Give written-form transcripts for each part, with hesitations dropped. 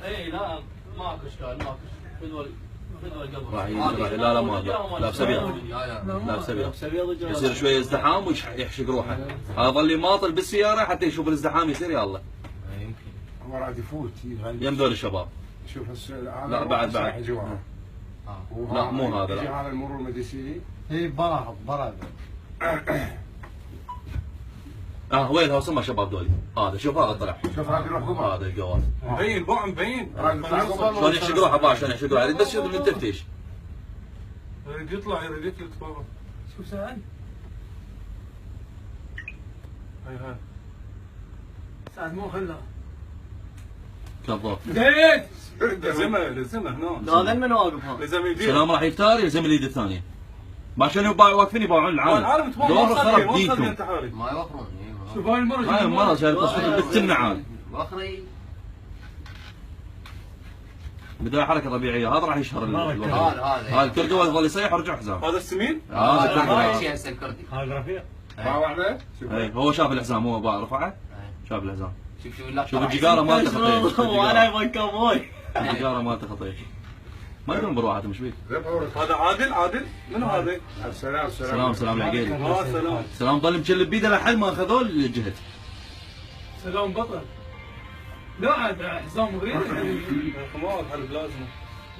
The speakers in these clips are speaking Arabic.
اي لا ماكو اشكال ماكو فدوى قبل راح يجي لا ما لابس ابيض لابس ابيض يصير شويه ازدحام ويحشق روحه. هذا ظل ماطل بالسياره حتى يشوف الازدحام يصير يلا يمكن هو راد يفوت يم ذول الشباب. شوف لا بعد لا مو هذا لا هذا المرور المدرسي. اي برا وين هو سمى شباب دولي. هذا شوف هذا طلع. شوف هذا يروح قبل. هذا القواس مبين بوع مبين. شلون يحشق روحه بابا شلون يحشق روحه يريد بس يشوف التفتيش. يريد يطلع يريد يفلت بابا. شوف سعد هاي سعد مو خله كذاب. زيد لزمه هنا. هذا من واقف هذا لزم يدير. سلام راح يختار يلزم اليد الثانيه. ما عشان واقفين يباوعون العالم. دور خرب دينكم. ما يوفرون. شوف هاي المره هاي المره شايل قصه بالتن عالي. واخري بدأ حركه طبيعيه هذا راح يشهر هذا الكردي يظل يصيح ورجع حزام. هذا السمين؟ هذا الكردي. الكردي. هذا رفيع باوع له. هو شاف الحزام هو رفعه شاف الحزام. شوف الجيجاره مالته خطير. وانا يبغى كابوي الجيجاره مالته خطير. ما يدرون بروحاتهم ايش بيك. هذا عادل منو هذا؟ سلام العقيل. سلام. سلام ظل مشلب بيده لحد ما اخذوه الجهد. سلام بطل لا عاد حزام غريب خمار حل بلازمه.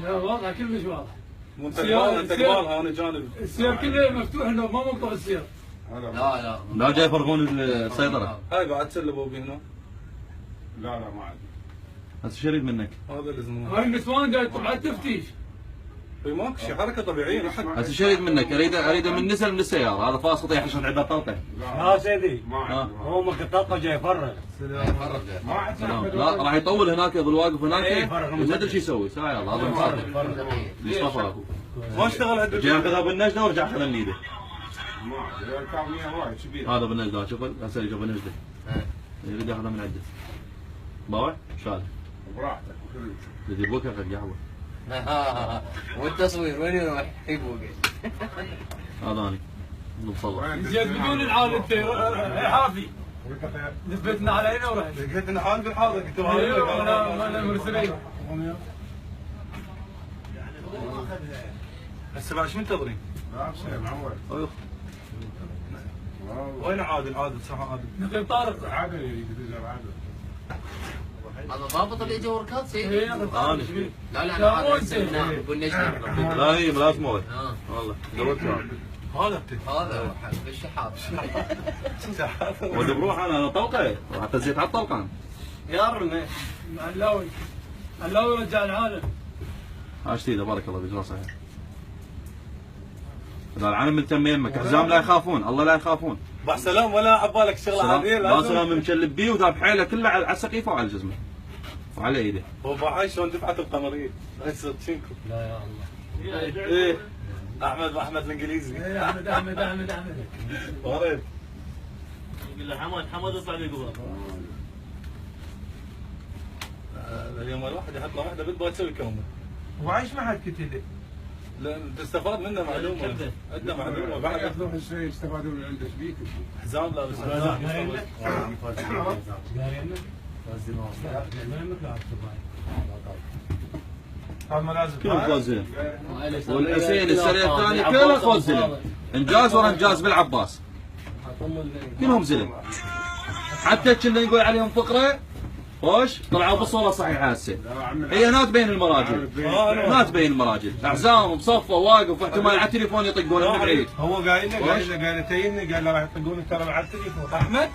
لا واضح كلش واضح. انت قبالها انا جانب. السير كله مفتوح انه ما مقطوع السير. لا جاي يفرغون السيطره. هاي بعد سلبوا بي هنا. لا ما عاد. هسه شو يريد منك؟ هذا لازم. هاي النسوان قاعد تطلع التفتيش. ماكو شيء حركه طبيعيه احد. هسه شو يريد منك؟ اريده من نزل من السياره هذا فاسط يحشر عبه طلقه. لا سيدي هو من الطلقه جاي يفرغ. ما عاد. لا راح يطول هناك يظل واقف هناك ما ادري شو يسوي ساعه يلا هذا مصادر. يصطفى ما اشتغل هذا. جاي ياخذها بالنجده ورجع اخذها من ايده. ما عاد. كان 100 وايد شبيه. هذا بالنجده شوف هسه يجي بالنجده. يريد ياخذها من عنده. باوع شال. براحتك. بدي ابوك ياخذ قهوه. والتصوير وين يروح؟ يبوقي. هذا اني مصور. زياد بدون العال انت حافي. لفيتنا على هنا ورحت. لقيتنا حال بالحاضر قلت ايوه انا مرسلين. هسه بعد شو منتظرين؟ لا بصير معود. وين عادل صح عادل. نقيب طارق. عادل يقدر عادل. هذا ضابط اللي يجي وركات سيدي. ايه لا هذا يقول نجم. لا هي ملازمه والله قلت هذا الشحاط. ودي بروح انا طلقه حتى زيت على الطلقه. يا رمي علاوي رجع العالم. شديده بارك الله فيك صحيح. اذا العالم ملتم يمك حزام لا يخافون الله لا يخافون. بعد سلام ولا عبالك شغله عاديه. لا سلام مشلب بيه وذاب حيله كله على السقيفه وعلى الجزمه وعلى ايده. هو باعي شلون دفعت القمريه. شنكو. لا يا الله. ايه احمد الانجليزي. ايه احمد وارد. يقول له حمد اطلع لي قبل. اليوم الواحد يحط له واحده بتبغى تسوي كومه. وعايش ما حد كتب. لا تستفاد منه معلومه. عندنا معلومه بعد ياخذون يستفادون من عنده شبيك. حزام لابس. هذا ملازم. كلهم اخوات زلم. والحسين السريه الثانيه كلها اخوات زلم. انجاز ورا انجاز بالعباس. كلهم زلم. حتى كنا نقول عليهم فقره خوش طلعوا بالصوره صحيحه هسه. هي هنا تبين المراجل. هنا تبين المراجل. اعزام مصفى واقف واحتمال على التليفون يطقونه من بعيد. هو قايل له تيني قال له راح يطقونك ترى على التليفون. احمد؟